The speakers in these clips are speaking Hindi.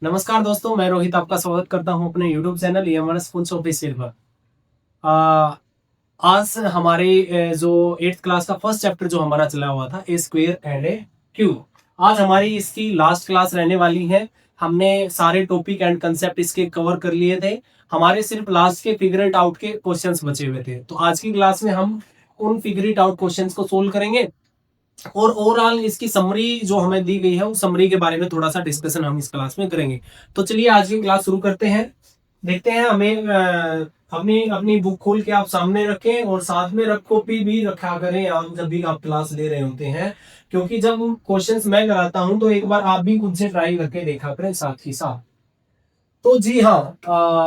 नमस्कार दोस्तों, मैं रोहित आपका स्वागत करता हूं अपने YouTube channel EMRS full official पर। आ, आज हमारे जो 8th क्लास का फर्स्ट चैप्टर जो हमारा चला हुआ था ए स्क्वेयर एंड ए क्यूब, आज हमारी इसकी लास्ट क्लास रहने वाली है। हमने सारे टॉपिक एंड कंसेप्ट इसके कवर कर लिए थे। हमारे सिर्फ लास्ट के फिगर इट आउट के क्वेश्चंस बचे हुए थे, तो आज की क्लास में हम उन फिगर इट आउट क्वेश्चंस को सोल्व करेंगे और ओवरऑल इसकी समरी जो हमें दी गई है उस समरी के बारे में थोड़ा सा डिस्कशन हम इस क्लास में करेंगे। तो चलिए आज की क्लास शुरू करते हैं। देखते हैं हमें अपनी अपनी बुक खोल के आप सामने रखें और साथ में रफ कॉपी भी रखा करें आप जब भी आप क्लास ले रहे होते हैं, क्योंकि जब क्वेश्चंस मैं कराता हूं तो एक बार आप भी खुद से ट्राई करके देखा करें साथ ही साथ। तो जी हाँ,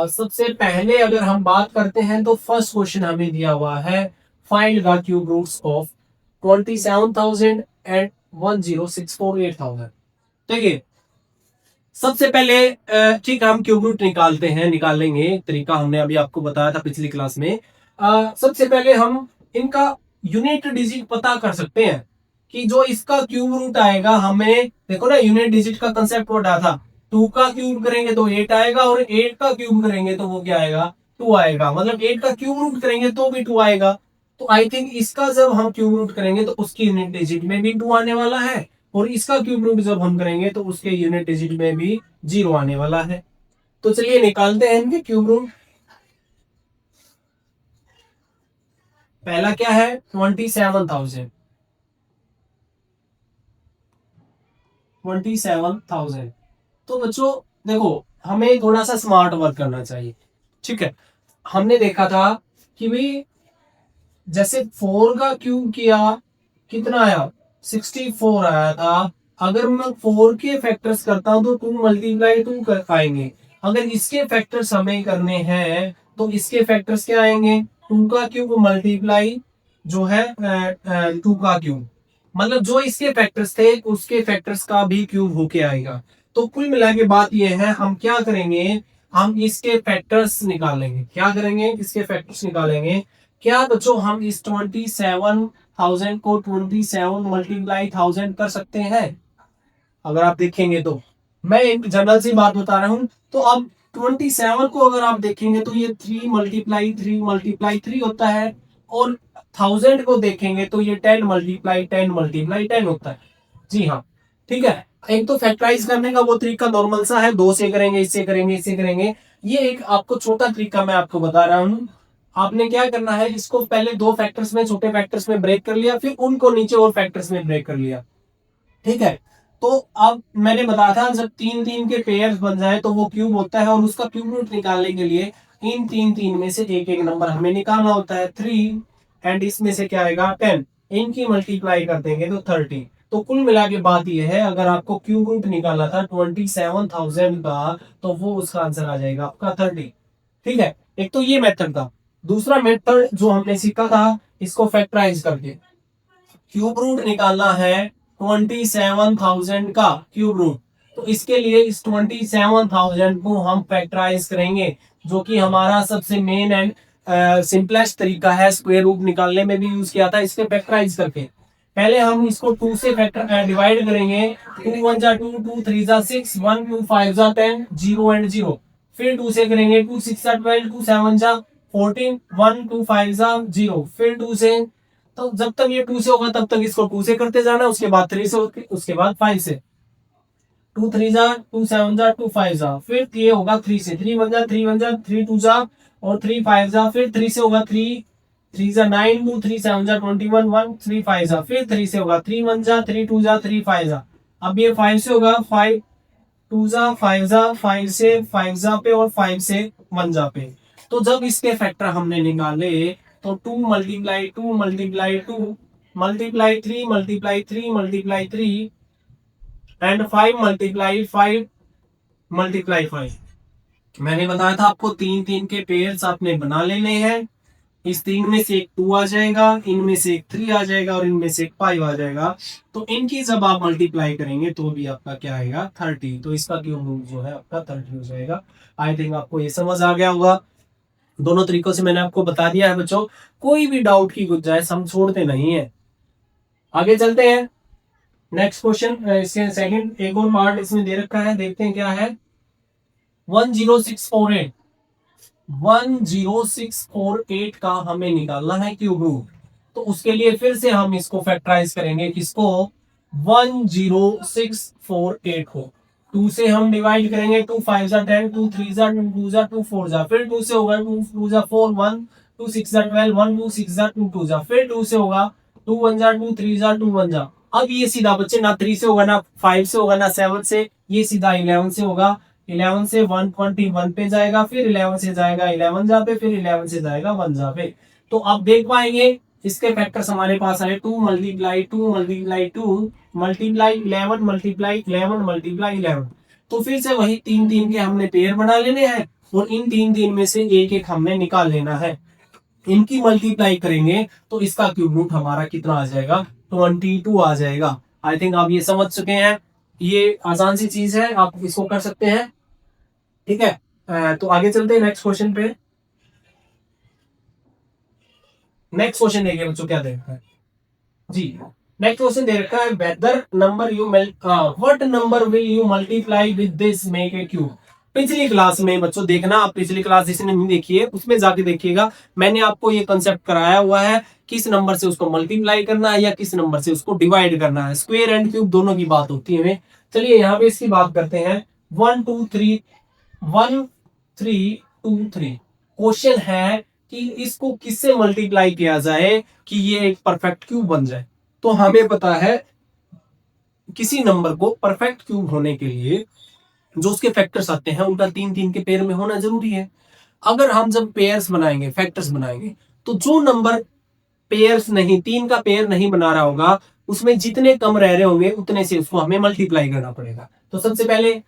सबसे पहले अगर हम बात करते हैं तो फर्स्ट क्वेश्चन हमें दिया हुआ है, find the cube roots of 27,000 and 10,648,000। देखिए, सबसे पहले ठीक है, हम क्यूब रूट निकालेंगे। एक तरीका हमने अभी आपको बताया था पिछली क्लास में। सबसे पहले हम इनका यूनिट डिजिट पता कर सकते हैं कि जो इसका क्यूब रूट आएगा, हमें देखो ना यूनिट डिजिट का कंसेप्ट क्या था। 2 का क्यूब करेंगे तो 8 आएगा और 8 का क्यूब करेंगे तो वो क्या आएगा, 2 आएगा। मतलब 8 का क्यूब रूट करेंगे तो भी 2 आएगा। तो आई थिंक इसका जब हम क्यूब रूट करेंगे तो उसकी यूनिट डिजिट में भी 2 आने वाला है और इसका क्यूब रूट जब हम करेंगे तो उसके यूनिट डिजिट में भी 0 आने वाला है। तो चलिए निकालते हैं इनके क्यूब रूट। पहला क्या है, 27,000। तो बच्चों देखो, हमें थोड़ा सा स्मार्ट वर्क करना चाहिए। ठीक है, हमने देखा था कि भाई जैसे 4 का क्यूब किया कितना आया, 64 आया था। अगर मैं 4 के फैक्टर्स करता हूं तो 2 मल्टीप्लाई 2 कर पाएंगे। अगर इसके फैक्टर्स हमें करने हैं तो इसके फैक्टर्स क्या आएंगे, 2 का क्यूब मल्टीप्लाई जो है 2 का क्यूब। मतलब जो इसके फैक्टर्स थे उसके फैक्टर्स का भी क्यूब होके आएगा। तो कुल मिला के बात यह है, हम क्या करेंगे, हम इसके फैक्टर्स निकालेंगे। क्या करेंगे, इसके फैक्टर्स निकालेंगे। क्या बच्चों हम इस 27,000 को 27 मल्टीप्लाई 1000 कर सकते हैं? अगर आप देखेंगे तो मैं एक जनरल सी बात बता रहा हूं। तो अब 27 को अगर आप देखेंगे तो ये 3 मल्टीप्लाई 3 मल्टीप्लाई 3 होता है और 1000 को देखेंगे तो ये 10 मल्टीप्लाई 10 मल्टीप्लाई 10 होता है। जी हाँ, ठीक है। एक तो फैक्टराइज करने का वो तरीका नॉर्मल सा है, 2 से करेंगे, इससे करेंगे, इससे करेंगे। ये एक आपको छोटा तरीका मैं आपको बता रहा हूँ। आपने क्या करना है, इसको पहले 2 फैक्टर्स में, छोटे फैक्टर्स में ब्रेक कर लिया, फिर उनको नीचे और फैक्टर्स में ब्रेक कर लिया। ठीक है। तो अब मैंने बताया था जब 3 3 के पेयर्स बन जाए तो वो क्यूब होता है और उसका क्यूब रूट निकालने के लिए इन 3 3 में से एक एक नंबर हमें निकालना होता है, 3 एंड इसमें से क्या आएगा, 10। इनकी मल्टीप्लाई कर देंगे तो 30। तो कुल मिला के बात यह है, अगर आपको क्यूब रूट निकालना था 27,000 का तो वो उसका आंसर आ जाएगा आपका 30। ठीक है, एक तो ये मेथड था। दूसरा मेथड जो हमने सीखा था, इसको फैक्टराइज करके क्यूब रूट निकालना है 27,000 का क्यूब रूट। तो इसके लिए इस 27,000 को हम फैक्टराइज करेंगे, जो कि हमारा सबसे मेन एंड सिंपलेस्ट तरीका है। स्क्वायर रूट निकालने में भी यूज किया था इसके फैक्टराइज करके। पहले हम इसको 2 से फैक्टर डिवाइड करेंगे। 2 1 जा 2, 2 3 जा 6, 1 2 5 जा 10, 0 एंड 0। फिर 2 से करेंगे, 2 6 जा 12, 2 7 जा 14, 1 2 5 जा 0। फिर 2 से, तो जब तक ये 2 से होगा तब तक इसको 2 से करते जाना, उसके बाद 3 से, उसके बाद 5 से। 2 3 जा 2 7 जा 2 5 जा, फिर ये होगा 3 से, 3 1 जा 3 1 जा 3 2 जा और 3 5 जा, फिर 3 से होगा 3 3 जा 9, 2 3 7 जा 21, 1 3 5 जा, फिर 3 से होगा 3 1 जा 3 2 जा 3 5 जा। अब ये 5 से होगा 5 2 जा 5 जा, 5 से 5 जा पे और 5 से 1 जा पे। तो जब इसके फैक्टर हमने निकाले तो 2 multiply 2 multiply 2 multiply 3 multiply 3 multiply 3 and 5 multiply 5 multiply 5। मैंने बताया था आपको 3 3 के पेयर्स आपने बना लेने हैं। इस 3 में से एक 2 आ जाएगा, इनमें से एक 3 आ जाएगा और इनमें से एक 5 आ जाएगा। तो इनकी जब आप मल्टीप्लाई करेंगे तो भी आपका क्या आएगा, 30। तो इसका क्यूब रूट जो है आपका 30 हो जाएगा। आई थिंक आपको ये समझ आ गया होगा। दोनों तरीकों से मैंने आपको बता दिया है बच्चों, कोई भी डाउट की गुंजाइश हम छोड़ते नहीं है। आगे चलते हैं। नेक्स्ट क्वेश्चन, इसके सेकंड एक और पार्ट इसमें दे रखा है, देखते हैं क्या है। 10648 10648 का हमें निकालना है क्यूब रूट। तो उसके लिए फिर से हम इसको फैक्टराइज करेंगे, किसको, 10648 को 2 से हम डिवाइड करेंगे, 2 5 जा 10, 2 3 जा 2, 2 जा 2, 4 जा, फिर 2 से होगा 2 2 जा 4 1, 2 6 जा 12, 1 2 6 जा 2 2 जा, फिर 2 से होगा 2 1 जा 2, 3 जा 2 1 जा। अब ये सीधा बच्चे ना 3 से होगा, ना 5 से होगा, ना 7 से, ये सीधा 11 से होगा। 11 से 121 पे जाएगा, फिर 11 से जाएगा 11 जा पे, फिर 11 से जाएगा 1 जा पे। तो आप देख पाएंगे इसके फैक्टर्स हमारे पास आए 2 multiply 2 multiply 2 multiply 11 multiply 11 multiply 11। तो फिर से वही 3 3 के हमने पेयर बना लेने हैं और इन 3 3 में से एक एक हमने निकाल लेना है। इनकी मल्टीप्लाई करेंगे तो इसका क्यूब रूट हमारा कितना आ जाएगा, 22 आ जाएगा। आई थिंक आप ये समझ चुके हैं, ये आसान सी चीज है, आप इसको कर सकते हैं। ठीक है, तो आगे चलते हैं नेक्स्ट क्वेश्चन पे। नेक्स्ट क्वेश्चन देखिए बच्चों क्या दे रखा है जी। नेक्स्ट क्वेश्चन दे रखा है, whether number you what number will you multiply with this make a cube. पिछली क्लास में बच्चों देखना, आप पिछली क्लास जिसने नहीं देखी है उसमें जाके देखिएगा, मैंने आपको ये कंसेप्ट कराया हुआ है किस नंबर से उसको मल्टीप्लाई करना है या किस नंबर से उसको डिवाइड करना है। स्क्वायर एंड क्यूब दोनों की बात होती है। चलिए यहाँ पे इसकी बात करते हैं। 1 2 3 1 3 2 3 क्वेश्चन है कि इसको किससे मल्टीप्लाई किया जाए कि ये एक परफेक्ट क्यूब बन जाए। तो हमें पता है किसी नंबर को परफेक्ट क्यूब होने के लिए जो उसके फैक्टर्स आते हैं उनका 3 3 के पेयर में होना जरूरी है। अगर हम जब पेयर्स बनाएंगे, फैक्टर्स बनाएंगे, तो जो नंबर पेयर्स नहीं, 3 का पेयर नहीं बना रहा होगा, उसमें जितने कम रह रहे होंगे उतने से उसको हमें मल्टीप्लाई करना पड़ेगा। तो सबसे पहले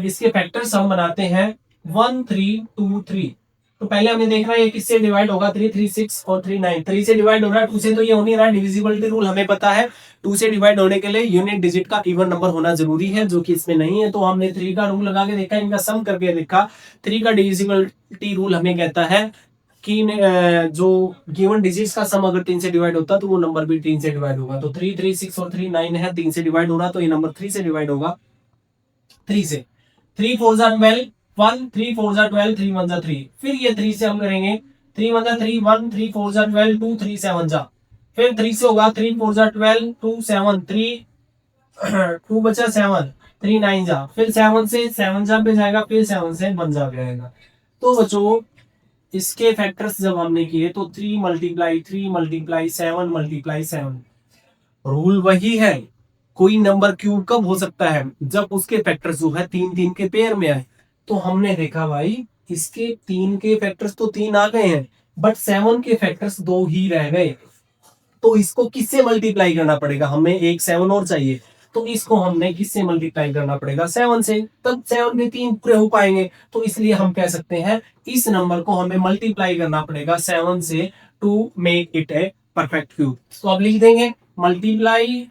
इसके फैक्टर्स हम बनाते हैं 1 3 2 3। तो पहले हमें देखना है ये किससे डिवाइड होगा, 3 3 6 और 3 9। 3 से डिवाइड हो रहा है, 2 से तो ये हो नहीं रहा है, डिविजिबिलिटी रूल हमें पता है। 2 से डिवाइड होने के लिए यूनिट डिजिट का इवन नंबर होना जरूरी है, जो कि इसमें नहीं है। तो हमने 3 का रूल लगा के देखा, इनका सम करके देखा। 3 का डिविजिबिलिटी रूल हमें कहता है कि जो गिवन डिजिट्स का सम अगर 3 से डिवाइड होता तो वो नंबर भी 3 से डिवाइड होगा। तो 3 3 6 और 3 9 है, 3 से डिवाइड हो रहा तो ये नंबर 3 से डिवाइड होगा। 3 से 3 4 जा 12 1 3 4 जा 12 3 1 जा 3। फिर ये 3 से हम करेंगे 3 1 जा 3 1 3 4 जा 12 2 3 7 जा। फिर 3 से होगा 3 4 जा 12 2 7 3 2 बचा 7 3 9 जा। फिर 7 से 7 जा पे जाएगा, फिर 7 से 1 जा पे आएगा। तो बच्चों इसके फैक्टर्स जब हमने किए तो 3 मल्टीप्लाई 3 मल्टीप्लाई 7 मल्टीप्लाई 7। रूल वही है, कोई नंबर क्यूब कब हो सकता है, जब उसके फैक्टर्स जो है 3 3 के पेयर में आए। तो हमने देखा भाई इसके 3 के फैक्टर्स तो 3 आ गए हैं, बट 7 के फैक्टर्स 2 ही रह गए। तो इसको किससे मल्टीप्लाई करना पड़ेगा, हमें एक 7 और चाहिए। तो इसको हमने किससे मल्टीप्लाई करना पड़ेगा, 7 से, तब 7 में 3 पूरे हो पाएंगे। तो इसलिए हम कह सकते हैं इस नंबर को हमें मल्टीप्लाई करना पड़ेगा 7 से to make it a perfect cube. तो अब लिख देंगे multiply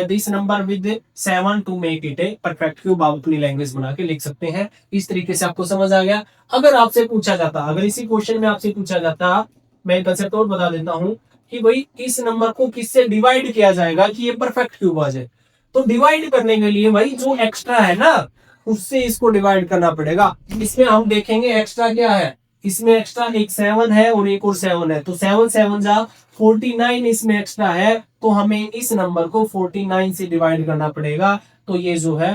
this number with 7 to make it a perfect cube. आप अपनी लैंग्वेज बना के लिख सकते हैं। इस तरीके से आपको समझ आ गया। अगर आपसे पूछा जाता, अगर इसी क्वेश्चन में आपसे पूछा जाता, मैं कंसेप्ट और बता देता हूं कि भाई इस नंबर को किससे डिवाइड किया जाएगा कि ये परफेक्ट क्यूब आ जाए। तो डिवाइड करने के लिए भाई जो एक्स्ट्रा है ना उससे इसको डिवाइड करना पड़ेगा। इसमें हम देखेंगे एक्स्ट्रा क्या है, इसमें एक्स्ट्रा एक 7 है और एक और 7 है। तो 7 7 जा 49 इसमें एक्स्ट्रा है, तो हमें इस नंबर को 49 से डिवाइड करना पड़ेगा। तो ये जो है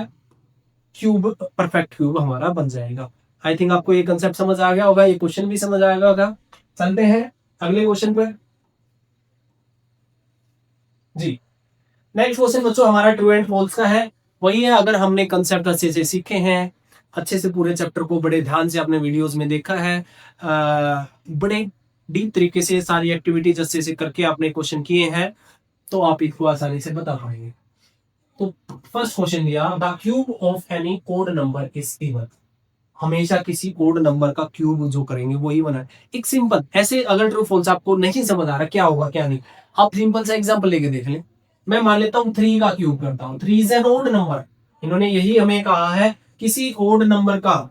क्यूब, परफेक्ट क्यूब हमारा बन जाएगा। आई थिंक आपको ये कंसेप्ट समझ आ गया होगा, ये क्वेश्चन भी समझ आ गया होगा। चलते हैं अगले क्वेश्चन पर जी। नेक्स्ट क्वेश्चन बच्चों हमारा ट्रू एंड फॉल्स का है। वही है, अगर हमने कंसेप्ट अच्छे से सीखे हैं, अच्छे से पूरे चैप्टर को बड़े ध्यान से अपने वीडियोस में देखा है, बड़े डीप तरीके से सारी एक्टिविटीज अच्छे से करके आपने क्वेश्चन किए हैं, तो आप इसको आसानी से बता पाएंगे। तो फर्स्ट क्वेश्चन दिया, the cube of any code number is given. हमेशा किसी कोड नंबर का क्यूब जो करेंगे वही बना है। एक सिंपल ऐसे, अगर ट्रू फॉल्स आपको नहीं समझ आ रहा क्या होगा क्या नहीं, आप सिंपल सा एग्जांपल लेके देख लें। मैं मान लेता हूं 3 का क्यूब करता हूं। 3 इज एन ओड नंबर। इन्होंने यही हमें कहा है, किसी ओड नंबर का,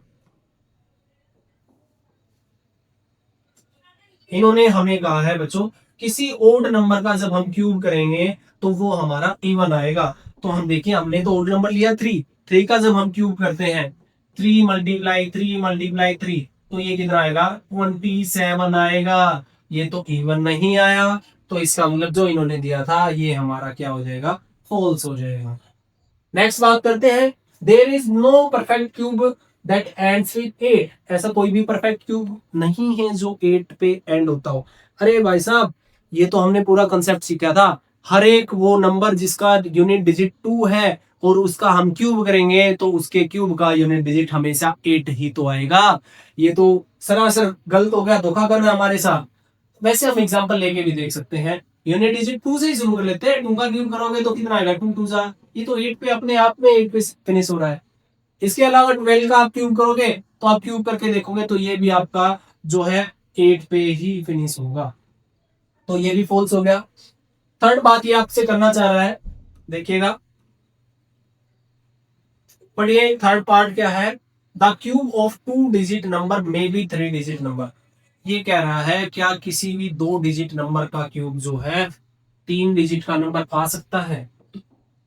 इन्होंने हमें कहा है बच्चों किसी ओड नंबर का जब हम क्यूब करेंगे तो वो हमारा इवन आएगा। तो हम देखिए, हमने तो ओड नंबर लिया 3 का जब हम क्यूब करते हैं 3 × 3 × 3, तो ये कितना आएगा 27 आएगा। ये तो इवन नहीं आया, तो इसका मतलब जो इन्होंने दिया था ये हमारा क्या हो जाएगा, फॉल्स हो जाएगा। नेक्स्ट बात करते हैं, there is no perfect cube that ends with 8। ऐसा कोई भी परफेक्ट क्यूब नहीं है जो 8 पे एंड होता हो। अरे भाई साहब, ये तो हमने पूरा कंसेप्ट सीखा था। हर एक वो नंबर जिसका यूनिट डिजिट 2 है और उसका हम क्यूब करेंगे तो उसके क्यूब का यूनिट डिजिट हमेशा 8 ही तो आएगा। ये तो सरासर गलत हो गया, धोखा करना हमारे साथ। वैसे हम एग्जांपल लेके भी देख सकते हैं। यूनिट डिजिट 2 से ही शुरू कर लेते हैं। 2 का क्यूब करोगे तो कितना आएगा, 2 2 सा, ये तो 8 पे अपने आप में 8 पे फिनिश हो रहा है। इसके अलावा 12 का आप क्यूब करोगे तो आप क्यूब करके देखोगे तो ये भी आपका जो है 8 पे ही फिनिश होगा, तो ये भी फॉल्स हो गया। थर्ड बात ये आपसे करना चाह रहा है, देखिएगा पढ़िए। थर्ड पार्ट क्या है, the cube of 2 digit number may be 3 digit number. ये कह रहा है क्या किसी भी 2 डिजिट नंबर का क्यूब जो है 3 डिजिट का नंबर आ सकता है।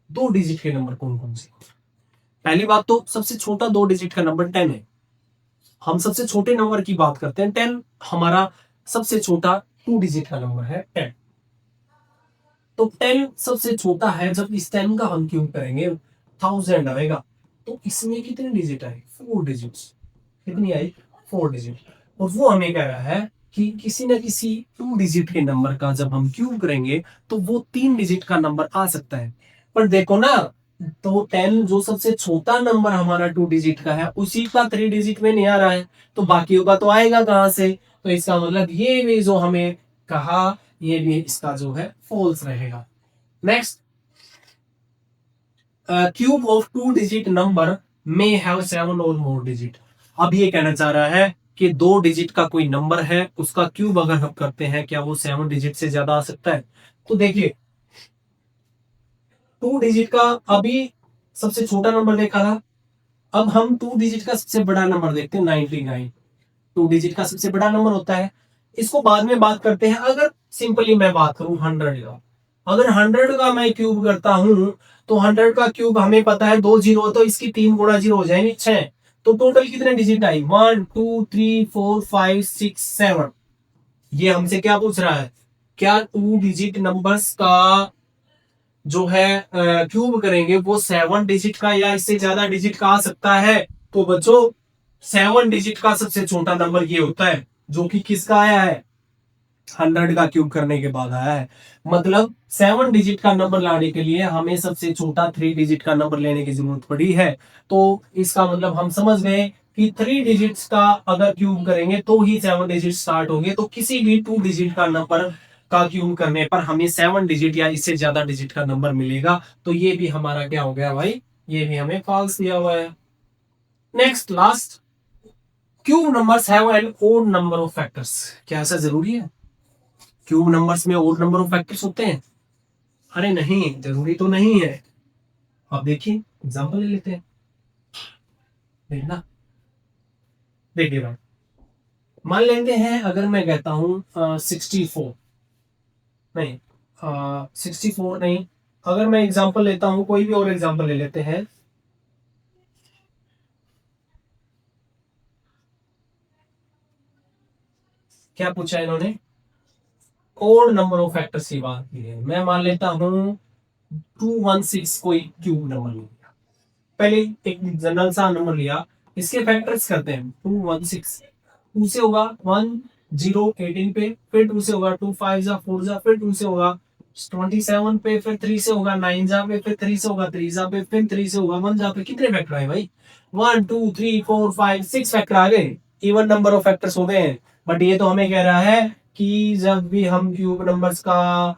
2 डिजिट के नंबर कौन कौन से। पहली बात तो सबसे छोटा 2 डिजिट का नंबर 10 है। हम सबसे छोटे नंबर की बात करते हैं 10, हमारा सबसे छोटा 2 डिजिट का नंबर है 10। तो 10 सबसे छोटा है। जब इस 10 का हम क्यूब करेंगे 1000 आएगा, तो इसमें कितने डिजिट आए, 4 डिजिट्स। कितनी आई, 4 डिजिट। और वो हमें कह रहा है कि किसी ना किसी 2 डिजिट के नंबर का जब हम क्यूब करेंगे तो वो 3 डिजिट का नंबर आ सकता है। पर देखो ना, तो 10 जो सबसे छोटा नंबर हमारा 2 डिजिट का है उसी का 3 डिजिट में नहीं आ रहा है, तो बाकियों का तो आएगा कहां से। तो इसका मतलब ये भी जो हमें कहा, ये भी इसका जो है फॉल्स रहेगा। Next, cube of 2 digit number may have 7 और मोर डिजिट। अब ये कहना चाह रहा है कि 2 डिजिट का कोई नंबर है, उसका क्यूब अगर हम करते हैं क्या वो 7 डिजिट से ज्यादा आ सकता है। तो देखिए 2 डिजिट का अभी सबसे छोटा नंबर देखा था, अब हम 2 डिजिट का सबसे बड़ा नंबर देखते हैं 99। 2 डिजिट का सबसे बड़ा नंबर होता है, इसको बाद में बात करते हैं। अगर सिंपली मैं बात करूं 100 का, अगर 100 का मैं क्यूब करता हूं तो 100 का क्यूब हमें पता है 2 जीरो, तो इसकी 3 गुणा 0 हो जाएंगे 6। तो टोटल कितने डिजिट आई, 1 2 3 4 5 6 7। ये हमसे क्या पूछ रहा है, क्या 2 डिजिट नंबर्स का जो है क्यूब करेंगे वो 7 डिजिट का या इससे ज्यादा डिजिट का आ सकता है। तो बच्चों 7 डिजिट का सबसे छोटा नंबर ये होता है जो कि किसका आया है, 100 का क्यूब करने के बाद आया है। मतलब 7 डिजिट का नंबर लाने के लिए हमें सबसे छोटा 3 डिजिट का नंबर लेने की जरूरत पड़ी है। तो इसका मतलब हम समझ गए कि 3 डिजिट्स का अगर क्यूब करेंगे तो ही 7 डिजिट स्टार्ट होंगे। तो किसी भी 2 डिजिट का नंबर का क्यूब करने पर हमें 7 डिजिट या इससे ज्यादा डिजिट का नंबर मिलेगा। तो ये भी हमारा क्या हो गया भाई, ये भी हमें फॉल्स दिया हुआ है। Next last, cube numbers have an odd number of factors. क्या ऐसा जरूरी है क्यूब नंबर्स में ओड नंबर ऑफ फैक्टर्स होते हैं। अरे नहीं, जरूरी तो नहीं है। अब देखिए एग्जांपल ले लेते हैं, देखना। देखिए भाई, मान लेते हैं अगर मैं कहता हूं 64, नहीं 64 नहीं, अगर मैं एग्जांपल लेता हूं, कोई भी और एग्जांपल ले लेते हैं। क्या पूछा है इन्होंने, ओड नंबर ऑफ फैक्टर्स की बात की है। मैं मान लेता हूं 216 कोई क्यूब नंबर लिया, पहले एक जनरल सा नंबर लिया, इसके फैक्टर्स करते हैं। 216, 2 से होगा 1 0 18 पे, फिर 2 से होगा 2 5 जा 4 जा, फिर 2 से होगा 27 पे, फिर 3 से होगा 9 जा पे, फिर 3 से होगा 3 जा पे, फिर 3 से होगा 1 जा पे। कितने फैक्टर आए भाई, 1 2 3 4 5 6 फैक्टर आ गए, इवन नंबर ऑफ फैक्टर्स हो गए हैं। बट ये तो हमें कह रहा है कि जब भी हम क्यूब नंबर्स का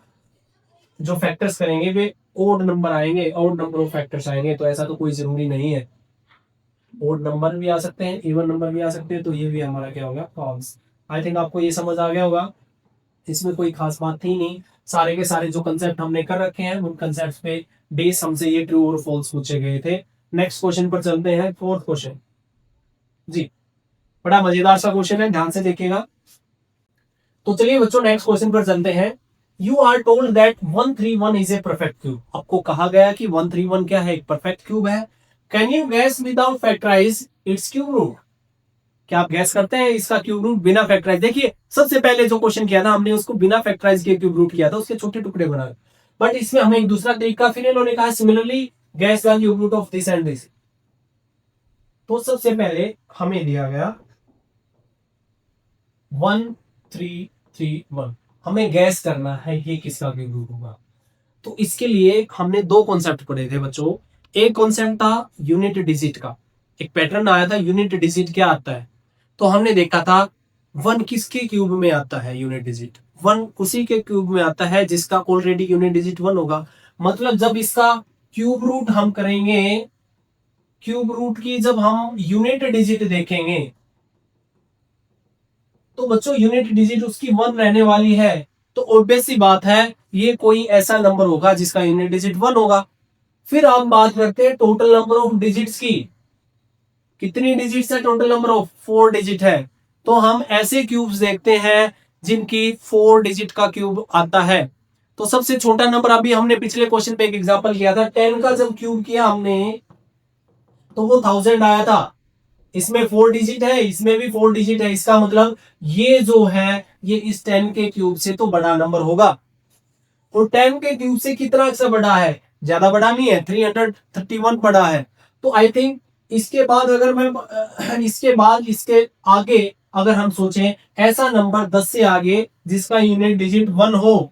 जो फैक्टर्स करेंगे वे ओड नंबर आएंगे, ओड नंबर ऑफ फैक्टर्स आएंगे। तो ऐसा तो कोई जरूरी नहीं है, ओड नंबर भी आ सकते हैं, इवन नंबर भी आ सकते हैं। तो ये भी हमारा क्या होगा, फॉल्स। आई थिंक आपको ये समझ आ गया होगा, इसमें कोई खास बात थी नहीं। सारे के सारे जो कंसेप्ट हमने कर रखे हैं उन कंसेप्ट पे बेस हमसे ये ट्रू और फॉल्स पूछे गए थे। नेक्स्ट क्वेश्चन पर चलते हैं, फोर्थ क्वेश्चन जी। बड़ा मजेदार सा क्वेश्चन है, ध्यान से देखिएगा। तो चलिए बच्चों नेक्स्ट क्वेश्चन पर चलते हैं। You are told that 131 is a perfect cube. आपको कहा गया कि 131 क्या है, एक परफेक्ट क्यूब है। Can you guess without factorize its cube root. क्या आप गैस करते हैं इसका क्यूब रूट बिना फैक्टराइज? देखिए सबसे पहले जो क्वेश्चन किया था हमने उसको बिना फैक्टराइज के क्यूब रूट किया था, उसके छोटे टुकड़े बनाए। बट इसमें हमें एक दूसरा तरीका, फिर इन्होंने कहा similarly guess the cube root of this and this. तो सबसे पहले हमें दिया गया 1331, हमें गैस करना है ये किसका क्यूब रूट होगा। तो इसके लिए हमने दो कॉन्सेप्ट पढ़े थे बच्चों। एक कॉन्सेप्ट था यूनिट डिजिट का, एक पैटर्न आया था यूनिट डिजिट क्या आता है। तो हमने देखा था वन किसके क्यूब में आता है, यूनिट डिजिट वन उसी के क्यूब में आता है जिसका ऑलरेडी यूनिट डिजिट वन होगा। मतलब जब इसका क्यूब रूट हम करेंगे, क्यूब रूट की जब हम यूनिट डिजिट देखेंगे तो बच्चों यूनिट डिजिट उसकी वन रहने वाली है। तो ऑब्वियस सी बात है ये कोई ऐसा नंबर होगा जिसका यूनिट डिजिट वन होगा। फिर हम बात करते हैं टोटल नंबर ऑफ डिजिट्स की। कितनी डिजिट्स है? टोटल नंबर ऑफ 4 डिजिट है। तो हम ऐसे क्यूब्स देखते हैं जिनकी 4 डिजिट का क्यूब आता है। तो सबसे छोटा नंबर, अभी हमने पिछले क्वेश्चन पे एक एग्जांपल किया था, 10 का जब क्यूब किया हमने तो वो 1000 आया था। इसमें 4 डिजिट है, इसमें भी 4 डिजिट है, इसका मतलब ये जो है ये इस 10 के क्यूब से तो बड़ा नंबर होगा। और 10 के क्यूब से कितना सा बड़ा है? ज्यादा बड़ा नहीं है, 331 बड़ा है। तो आई थिंक इसके बाद अगर मैं इसके बाद इसके आगे अगर हम सोचें ऐसा नंबर 10 से आगे जिसका यूनिट डिजिट 1 हो,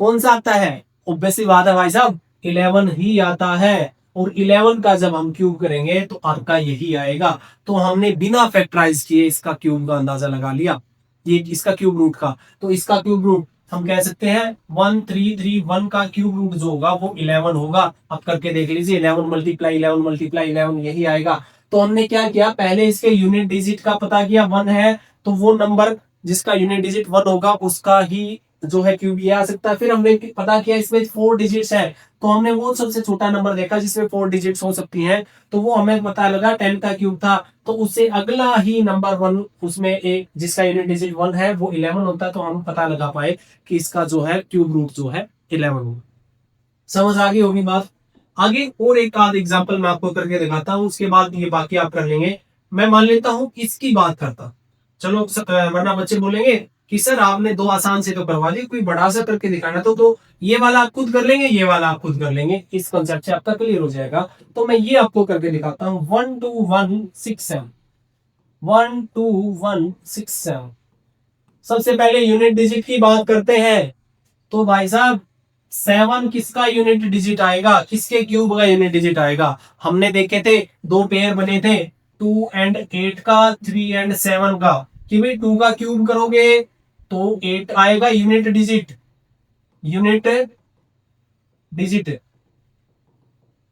कौन सा आता है? ऑब्वियसली बात है भाई साहब 11 ही आता है। और 11 का जब हम क्यूब करेंगे तो आपका यही आएगा। तो हमने बिना फैक्टराइज किए इसका क्यूब का अंदाजा लगा लिया, ये इसका क्यूब रूट का। तो इसका क्यूब रूट हम कह सकते हैं 1331 का क्यूब रूट जो होगा वो 11 होगा। आप करके देख लीजिए, 11 मल्टीप्लाई 11 मल्टीप्लाई 11 यही आएगा। तो हमने क्या किया, पहले इसके यूनिट डिजिट का पता किया, 1 है तो वो नंबर जिसका यूनिट डिजिट 1 होगा उसका ही जो है क्यूब ये आ सकता है। फिर हमने पता किया इसमें 4 डिजिट्स है, तो हमने वो सबसे छोटा नंबर देखा जिसमें 4 डिजिट्स हो सकती हैं। तो वो हमें पता लगा 10 का क्यूब था। तो उससे अगला ही नंबर 1 उसमें एक जिसका यूनिट डिजिट 1 है वो 11 होता है। तो हम पता लगा पाए कि इसका जो है क्यूब रूट जो है 11 होगा। समझ आ गई होगी बात। आगे और एक आध एग्जांपल मैं आपको करके दिखाता हूँ, उसके बाद ये बाकी आप कर लेंगे। मैं मान लेता हूँ इसकी बात करता, चलो वरना बच्चे बोलेंगे कि सर आपने दो आसान से तो करवा दी, कोई बड़ा सा करके दिखाना। तो ये वाला आप खुद कर लेंगे, ये वाला आप खुद कर लेंगे, इस कॉन्सेप्ट से आपका क्लियर हो जाएगा। तो मैं ये आपको करके दिखाता हूँ 12167, 12167। सबसे पहले यूनिट डिजिट की बात करते हैं। तो भाई साहब 7 किसका यूनिट डिजिट आएगा, किसके क्यूब का यूनिट डिजिट आएगा? हमने देखे थे दो पेयर बने थे 2 एंड 8 का, 3 एंड 7 का, कि भाई 2 का क्यूब करोगे तो 8 आएगा unit digit, unit digit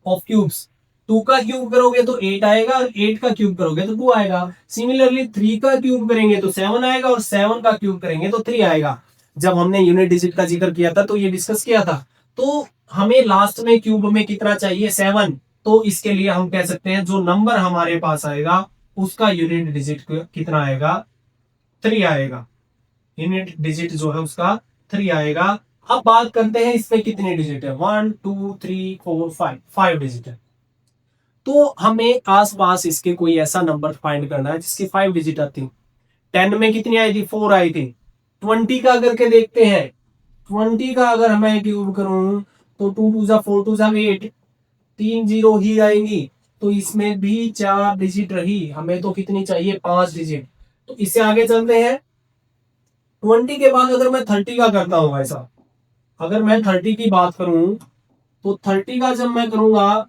of cubes. 2 का क्यूब करोगे तो 8 आएगा, और 8 का क्यूब करोगे तो 2 आएगा। सिमिलरली 3 का क्यूब करेंगे तो 7 आएगा, और 7 का क्यूब करेंगे तो 3 आएगा। जब हमने यूनिट डिजिट का जिक्र किया था तो ये डिस्कस किया था। तो हमें लास्ट में क्यूब में कितना चाहिए? 7। तो इसके लिए हम कह सकते हैं जो नंबर हमारे पास आएगा उसका यूनिट डिजिट कितना आएगा? 3 आएगा। यूनिट डिजिट जो है उसका 3 आएगा। अब बात करते हैं इसमें कितने डिजिट है। 1 2 3 4 5 डिजिट है। तो हमें आसपास इसके कोई ऐसा नंबर फाइंड करना है जिसकी 5 डिजिट आती। 10 में कितनी आई थी? 4 आई थी। 20 का करके देखते हैं। 20 का अगर मैं क्यूब करूं तो 2 2 जा 4 2 जा 8, 3 जीरो ही आएंगी। तो इसमें भी 4 डिजिट रही, हमें तो कितनी चाहिए? 5 डिजिट। तो इससे आगे चलते हैं। 20 के बाद अगर मैं 30 का करता हूं ऐसा, अगर मैं 30 की बात करूं तो 30 का जब मैं करूंगा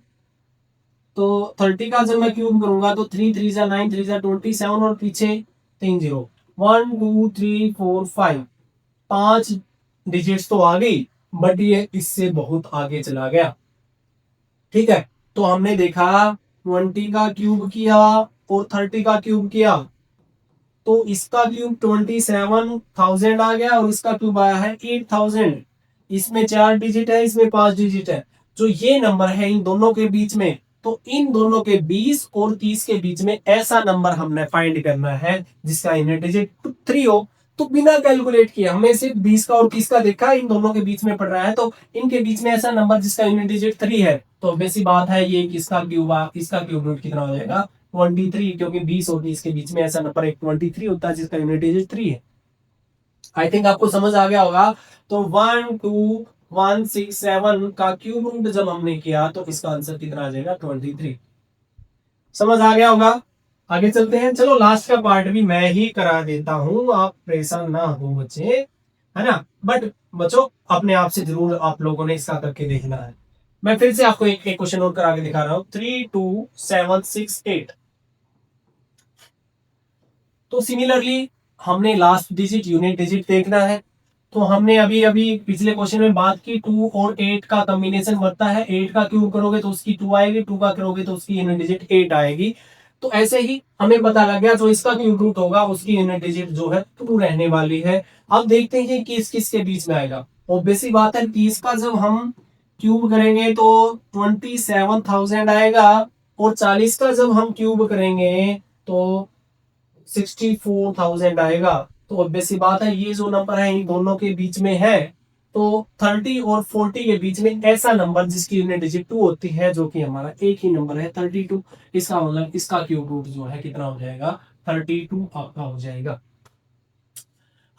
तो 30 का जब मैं क्यूब करूंगा तो 3 3 जा 9, 3 जा 27, और पीछे 3 जीरो। 1 2 3 4 5, 5 डिजिट्स तो आ गई, बट ये इससे बहुत आगे चला गया। ठीक है, तो हमने देखा 20 का क्यूब किया और 30 का क्यूब किया, तो इसका क्यूब 27,000 आ गया और इसका क्यूब आया है 8,000। इसमें 4 डिजिट है, इसमें 5 डिजिट है। जो ये नंबर है इन दोनों के बीच में, तो इन दोनों के 20 और 30 के बीच में ऐसा नंबर हमने फाइंड करना है जिसका यूनिट डिजिट 3 हो। तो बिना कैलकुलेट किए हमें सिर्फ 20 का और 30 का देखा, इन दोनों के बीच में पड़ रहा है, तो इनके बीच में ऐसा नंबर जिसका यूनिट डिजिट 3 है। तो बेसिक बात है ये किसका क्यूब, इसका क्यूब रूट कितना हो जाएगा? 23, क्योंकि 20 और 20 के बीच में ऐसा नंबर एक 23 होता है जिसका यूनिट डिजिट 3 है। आई थिंक आपको समझ आ गया होगा। तो 12167 का क्यूब रूट जब हमने किया तो इसका आंसर कितना आ जाएगा 23। समझ आ गया होगा। आगे चलते हैं। चलो लास्ट का पार्ट भी मैं ही करा देता हूं, आप परेशान ना हो बच्चे, है ना। बट बच्चों अपने आप से जरूर आप लोगों ने इसका करके देखना है। मैं फिर से आपको एक क्वेश्चन और करा के दिखा रहा हूं। 32768। तो सिमिलरली हमने लास्ट डिजिट यूनिट डिजिट देखना है। तो हमने अभी अभी पिछले क्वेश्चन में बात की 2 और 8 का कॉम्बिनेशन बनता है। 8 का क्यूब करोगे तो उसकी 2 आएगी, 2 का करोगे तो उसकी यूनिट डिजिट 8 आएगी। तो ऐसे ही हमें पता लग गया जो इसका क्यूब रूट होगा उसकी यूनिट डिजिट जो है 2 रहने वाली है। अब देखते हैं कि किस किस के बीच में आएगा। ऑब्वियस सी बात है 30 का जब हम क्यूब करेंगे तो 27,000 आएगा, और 40 का जब हम क्यूब करेंगे तो 64,000 आएगा। तो ऑब्वियस सी बात है ये जो नंबर है इन दोनों के बीच में है। तो 30 और 40 के बीच में ऐसा नंबर जिसकी यूनिट डिजिट 2 होती है, जो कि हमारा एक ही नंबर है 32। इसका मतलब इसका क्यूब रूट जो है कितना हो जाएगा 32 आपका हो जाएगा।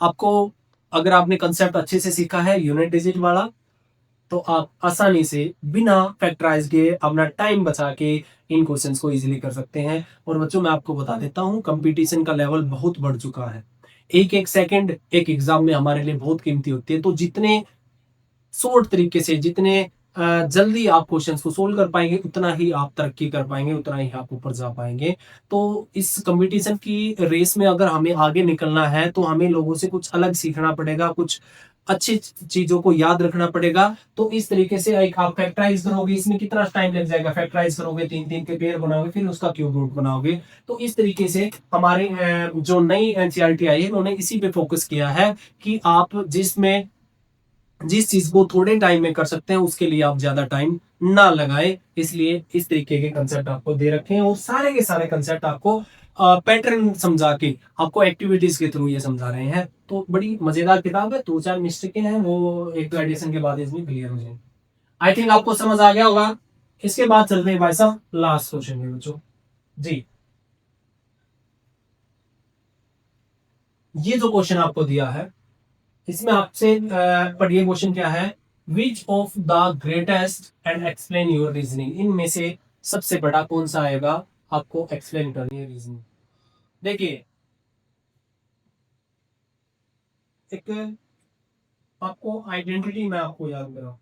आपको अगर आपने कंसेप्ट अच्छे से सीखा है यूनिट डिजिट वाला, तो आप आसानी से बिना फैक्टराइज के अपना टाइम बचा के इन क्वेश्चंस को इजीली कर सकते हैं। और बच्चों मैं आपको बता देता हूं कंपटीशन का लेवल बहुत बढ़ चुका है। एक एक सेकंड एक एग्जाम में हमारे लिए बहुत कीमती होती है। तो जितने शॉर्ट तरीके से जितने जल्दी आप क्वेश्चंस को सोल्व कर पाएंगे उतना ही आप तरक्की कर पाएंगे, उतना ही आप ऊपर जा पाएंगे। तो इस कंपटीशन की रेस में अगर हमें आगे निकलना है तो हमें लोगों से कुछ अलग सीखना पड़ेगा, कुछ अच्छी चीजों को याद रखना पड़ेगा। तो इस तरीके से एक आप फैक्टराइज करोगे, इसमें कितना टाइम लग जाएगा, फैक्टराइज करोगे, 3 3 के पेयर बनाओगे, फिर उसका क्यूब रूट बनाओगे। तो इस तरीके से हमारे जो नई एनसीईआरटी आई है उन्होंने इसी पे फोकस किया है कि आप जिस चीज को थोड़े टाइम में कर सकते हैं उसके लिए आप ज्यादा टाइम ना लगाए। इसलिए इस तरीके के कंसेप्ट आपको दे रखे हैं, और सारे के सारे कंसेप्ट आपको पैटर्न समझा के आपको एक्टिविटीज के थ्रू ये समझा रहे हैं। तो बड़ी मजेदार किताब है। 2 4 मिस्टेकें हैं वो एक दो एडिशन के बाद इसमें क्लियर हो जाएंगी। आई थिंक आपको समझ आ गया होगा। इसके बाद चलते हैं भाई साहब लास्ट क्वेश्चन में बच्चों। जी, ये जो क्वेश्चन आपको दिया है इसमें आपसे पढ़िए क्वेश्चन क्या है। Which of the greatest and explain your reasoning. इनमें से सबसे बड़ा कौन सा आएगा, आपको एक्सप्लेन करनी है रीजनिंग। देखिए एक आपको आइडेंटिटी मैं आपको याद करा,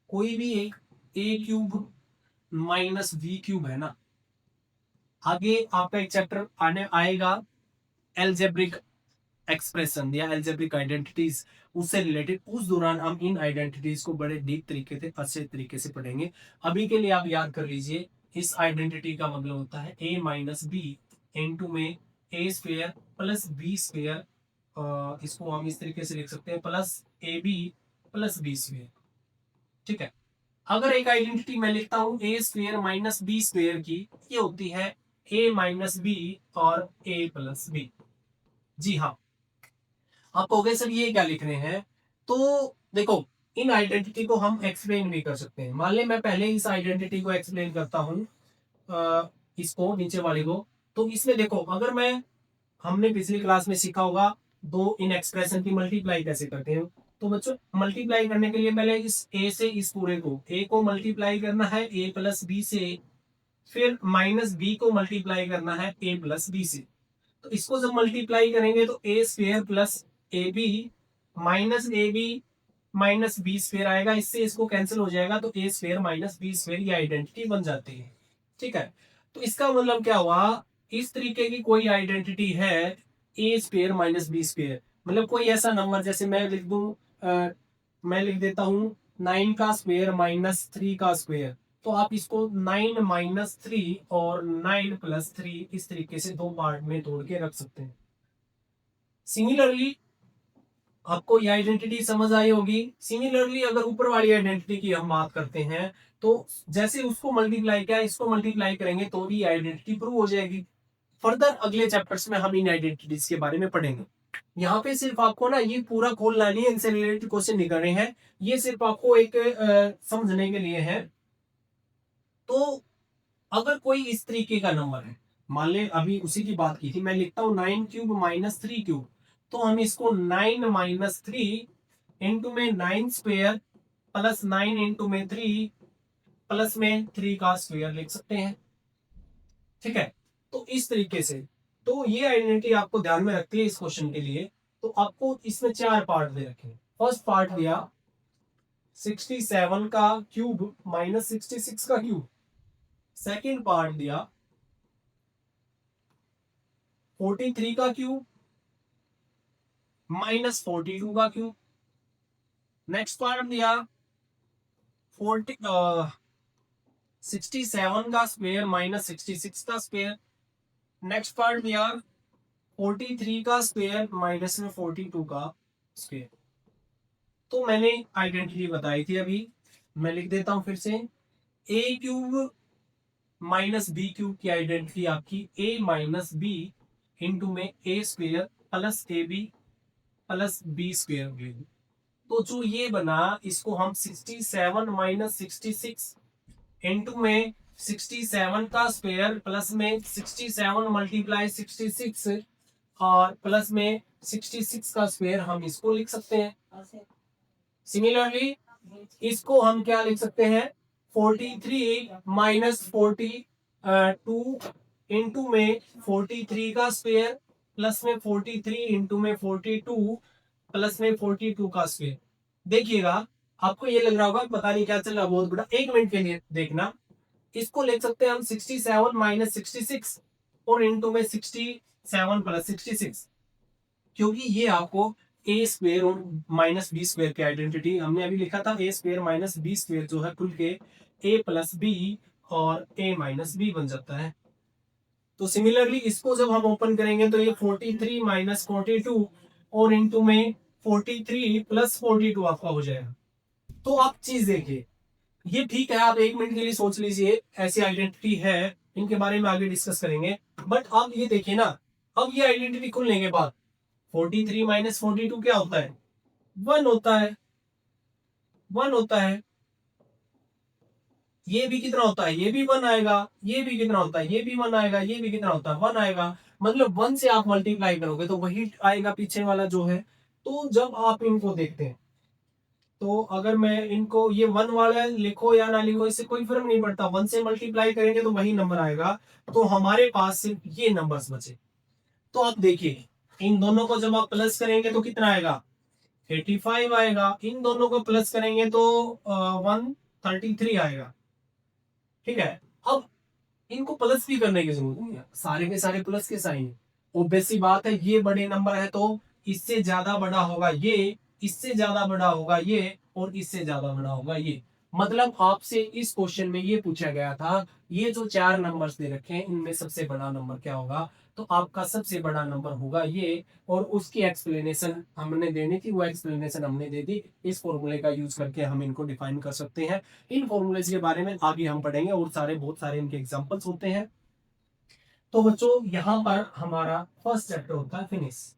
कोई भी एक ए क्यूब माइनस बी क्यूब है ना। आगे आपका एक चैप्टर आने आएगा एल्जेब्रिक एक्सप्रेशन या एल्जेब्रिक आइडेंटिटीज, उससे रिलेटेड। उस दौरान हम इन आइडेंटिटीज को बड़े डीप तरीके से अच्छे तरीके से पढ़ेंगे। अभी के लिए आप याद कर लीजिए इस आइडेंटिटी का मतलब होता है a माइनस बी इंटू में A square plus B square. इसको हम इस तरीके से लिख सकते हैं plus A B plus B square. ठीक है। अगर एक आइडेंटिटी मैं लिखता हूं A square minus B square की, ये होती है ए माइनस बी और ए प्लस बी। जी हाँ, आप कहोगे सर ये क्या लिख रहे हैं। तो देखो इन आइडेंटिटी को हम एक्सप्लेन भी कर सकते हैं। मान ले मैं पहले इस आइडेंटिटी को एक्सप्लेन करता हूं, इसको नीचे वाले को। तो इसमें देखो अगर मैं हमने पिछली क्लास में सीखा होगा दो इन एक्सप्रेशन की मल्टीप्लाई कैसे करते हैं। तो बच्चों मल्टीप्लाई करने के लिए पहले इस ए से इस पूरे को ए को मल्टीप्लाई करना है ए प्लस बी से, फिर माइनस बी को मल्टीप्लाई करना है ए प्लस बी से। तो इसको जब मल्टीप्लाई करेंगे तो A square plus A B minus A B minus B square आएगा। इससे इसको कैंसिल हो जाएगा तो A square minus B square ये आइडेंटिटी बन जाती है। ठीक है। तो इसका मतलब क्या हुआ, इस तरीके की कोई आइडेंटिटी है ए स्क्वेयर माइनस बी स्क्वेयर, मतलब कोई ऐसा नंबर जैसे मैं लिख दूं, मैं लिख देता हूं 9 का स्क्वेयर माइनस 3 का स्क्वेयर। तो आप इसको 9 माइनस 3 और 9 प्लस 3 इस तरीके से दो पार्ट में तोड़ के रख सकते हैं। सिमिलरली आपको ये आइडेंटिटी समझ आई होगी। सिमिलरली अगर ऊपर वाली आइडेंटिटी की हम बात करते हैं तो जैसे उसको मल्टीप्लाई किया इसको मल्टीप्लाई करेंगे तो भी आइडेंटिटी प्रूव हो जाएगी। फर्दर अगले चैप्टर्स में हम इन आइडेंटिटीज के बारे में पढ़ेंगे। यहाँ पे सिर्फ आपको ना ये पूरा खोलना नहीं है, इनसे रिलेटेड क्वेश्चन निकल रहे हैं, ये सिर्फ आपको एक समझने के लिए है। तो अगर कोई इस तरीके का नंबर है, मान ले अभी उसी की बात की थी, मैं लिखता हूँ 9 क्यूब माइनस 3 क्यूब, तो हम इसको 9 माइनस 3 इंटू में 9 स्क्वेयर प्लस 9 इंटू में 3 प्लस में 3 का स्क्वेयर लिख सकते हैं। ठीक है, तो इस तरीके से, तो ये आइडेंटिटी आपको ध्यान में रखती है इस क्वेश्चन के लिए। तो आपको इसमें 4 पार्ट दे रखे हैं। फर्स्ट पार्ट दिया 67 का क्यूब माइनस 66 का क्यूब। सेकेंड पार्ट दिया 43 का क्यूब माइनस 42 का क्यूब। नेक्स्ट पार्ट दिया 67 का स्क्वेयर माइनस 66 का स्क्वेयर। नेक्स्ट पार्ट दिया 43 का स्क्वेयर माइनस में 42 का स्क्वेयर। तो मैंने आइडेंटिटी बताई थी अभी, मैं लिख देता हूं फिर से। A cube minus B cube की आइडेंटिटी आपकी ए माइनस बी इंटू में A square plus A B plus B square होगी। तो जो ये बना इसको हम 67 माइनस 66 इंटू में 67 का स्क्वेयर प्लस में 67 मल्टीप्लाई 66 और प्लस में 66 का स्क्वेयर हम इसको लिख सकते हैं। सिमिलरली इसको हम क्या लिख सकते हैं 43 माइनस 42 इंटू में 43 का स्क्वेयर प्लस में 43 इंटू में 42 प्लस में 42 का स्क्वेयर। देखिएगा आपको ये लग रहा होगा पता नहीं क्या चल रहा, बहुत बड़ा, 1 मिनट के लिए देखना। इसको लिख सकते हैं हम 67 माइनस 66 और इंटू में 67 प्लस 66, क्योंकि ये आपको ए स्क्वेयर और माइनस बी स्क्वेयर की आइडेंटिटी हमने अभी लिखा था। ए स्क्वेयर माइनस बी स्क्वेयर जो है खुल के ए प्लस बी और ए माइनस बी बन जाता है। तो सिमिलरली इसको जब हम ओपन करेंगे तो ये 43 माइनस 42 और इंटू में 43 प्लस 42 आपका हो जाएगा। तो आप चीज देखिए, ये ठीक है, आप 1 मिनट के लिए सोच लीजिए, ऐसी आइडेंटिटी है, इनके बारे में आगे डिस्कस करेंगे। बट आप ये देखिए ना, अब ये आइडेंटिटी खुलने के बाद 43 माइनस 42 क्या होता है 1 होता है, 1 होता है। ये भी कितना होता है, ये भी 1 आएगा। ये भी कितना होता है, ये भी 1 आएगा। ये भी कितना होता है 1 आएगा। मतलब 1 से आप मल्टीप्लाई करोगे तो वही आएगा पीछे वाला जो है। तो जब आप इनको देखते हैं तो अगर मैं इनको ये 1 वाला लिखो या ना लिखो इससे कोई फर्क नहीं पड़ता, 1 से मल्टीप्लाई करेंगे तो वही नंबर आएगा। तो हमारे पास सिर्फ ये नंबर्स बचे। तो आप देखिए इन दोनों को जब आप प्लस करेंगे तो कितना आएगा 85 आएगा। इन दोनों को प्लस करेंगे तो 133 आएगा। ठीक है, अब इनको प्लस भी करने की जरूरत नहीं है, सारे के सारे प्लस के साइन है। ऑब्वियस सी बात है, ये बड़े नंबर है तो इससे ज्यादा बड़ा होगा ये, इससे ज्यादा बड़ा होगा ये और इससे ज्यादा बड़ा होगा ये। मतलब आपसे इस क्वेश्चन में ये पूछा गया था ये जो 4 नंबर्स दे रखे हैं इनमें सबसे बड़ा नंबर क्या होगा, तो आपका सबसे बड़ा नंबर होगा ये। और उसकी एक्सप्लेनेशन हमने देनी थी, वो एक्सप्लेनेशन हमने दे दी। इस फॉर्मूले का यूज करके हम इनको डिफाइन कर सकते हैं। इन फॉर्मूलेज के बारे में आगे हम पढ़ेंगे और बहुत सारे इनके एग्जांपल्स होते हैं। तो बच्चों यहाँ पर हमारा फर्स्ट चैप्टर होता है फिनिश।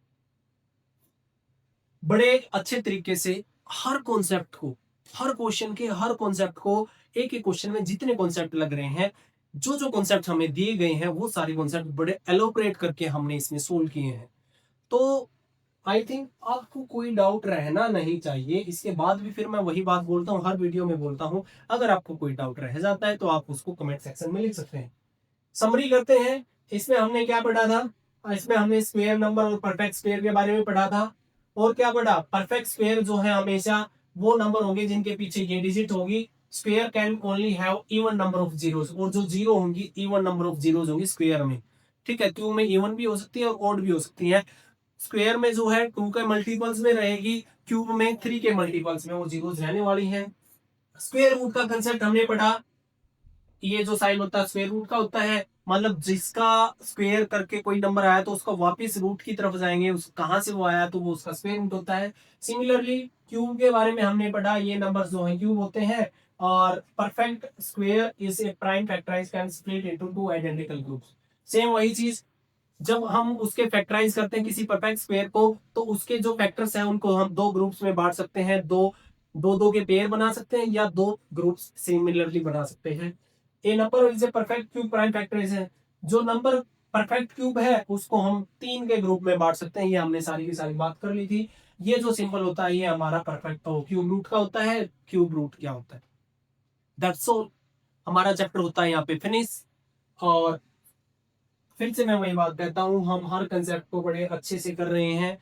बड़े अच्छे तरीके से हर कॉन्सेप्ट को, हर क्वेश्चन के हर कॉन्सेप्ट को, एक एक क्वेश्चन में जितने कॉन्सेप्ट लग रहे हैं, जो जो कॉन्सेप्ट हमें दिए गए हैं वो सारे कॉन्सेप्ट बड़े एलोबरेट करके हमने इसमें सोल्व किए हैं। तो आई थिंक आपको कोई डाउट रहना नहीं चाहिए। इसके बाद भी फिर मैं वही बात बोलता हूँ, हर वीडियो में बोलता हूँ, अगर आपको कोई डाउट रह जाता है तो आप उसको कमेंट सेक्शन में लिख सकते हैं। समरी करते हैं, इसमें हमने क्या पढ़ा था, इसमें हमने स्क्वायर नंबर और परफेक्ट स्क्वायर के बारे में पढ़ा था। और क्या पढ़ा, परफेक्ट स्क्वायर जो है हमेशा वो नंबर होंगे जिनके पीछे ये डिजिट होगी। Square can only have even number of zeros, और जो जीरो होंगी इवन नंबर ऑफ जीरोस होंगी स्क्वायर में। ठीक है, क्यू में इवन भी हो सकती है और ऑड भी हो सकती है। स्क्वायर में जो है 2 के मल्टीपल्स में रहेगी, क्यूब में 3 के मल्टीपल्स में वो जीरोस रहने वाली है। स्क्वायर रूट का कंसेप्ट हमने पढ़ा, ये जो साइन होता है स्क्वायर रूट का होता है, मतलब जिसका स्क्वायर करके कोई नंबर आया तो उसका वापस रूट की तरफ जाएंगे, उस कहां से वो आया तो वो उसका स्क्वायर रूट होता है। सिमिलरली क्यूब के बारे में हमने पढ़ा, ये नंबर जो है क्यूब होते हैं। और perfect square is a prime factorize can split into 2 identical groups. Same वही चीज, जब हम उसके फैक्टराइज करते हैं किसी परफेक्ट स्क्वायर को तो उसके जो फैक्टर्स हैं उनको हम 2 ग्रुप्स में बांट सकते हैं, दो दो दो के पेयर बना सकते हैं या 2 ग्रुप्स सिमिलरली बना सकते हैं। A number is a perfect cube prime factorization, जो नंबर परफेक्ट क्यूब है उसको हम 3 के ग्रुप में बांट सकते हैं। ये हमने सारी की सारी बात कर ली थी। ये जो सिंबल होता है ये हमारा परफेक्ट क्यूब रूट का होता है। क्यूब रूट क्या होता है, दैट्स ऑल। हमारा चैप्टर होता है यहाँ पे फिनिश। और फिर से मैं वही बात कहता हूँ, हम हर कंसेप्ट को बड़े अच्छे से कर रहे हैं।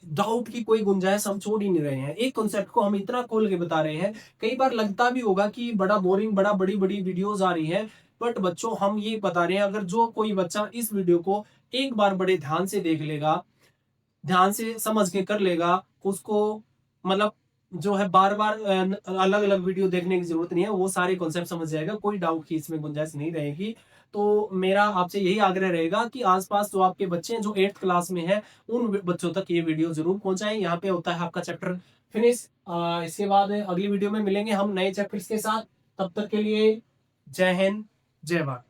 डाउट की कोई गुंजाइश हम छोड़ ही नहीं रहे हैं। एक कॉन्सेप्ट को हम इतना खोल के बता रहे हैं। कई बार लगता भी होगा कि बड़ा बोरिंग, बड़ा बड़ी बड़ी वीडियोस आ रही है, बट बच्चों हम ये बता रहे हैं, अगर जो कोई बच्चा इस वीडियो को एक बार बड़े ध्यान से देख लेगा, ध्यान से समझ के कर लेगा, उसको मतलब जो है बार बार अलग अलग वीडियो देखने की जरूरत नहीं है, वो सारे कॉन्सेप्ट समझ जाएगा, कोई डाउट की इसमें गुंजाइश नहीं रहेगी। तो मेरा आपसे यही आग्रह रहेगा कि आसपास जो आपके बच्चे हैं जो 8th क्लास में हैं, उन बच्चों तक ये वीडियो जरूर पहुंचाएं। यहाँ पे होता है आपका चैप्टर फिनिश। इसके बाद अगली वीडियो में मिलेंगे हम नए चैप्टर्स के साथ। तब तक के लिए जय हिंद, जय भारत।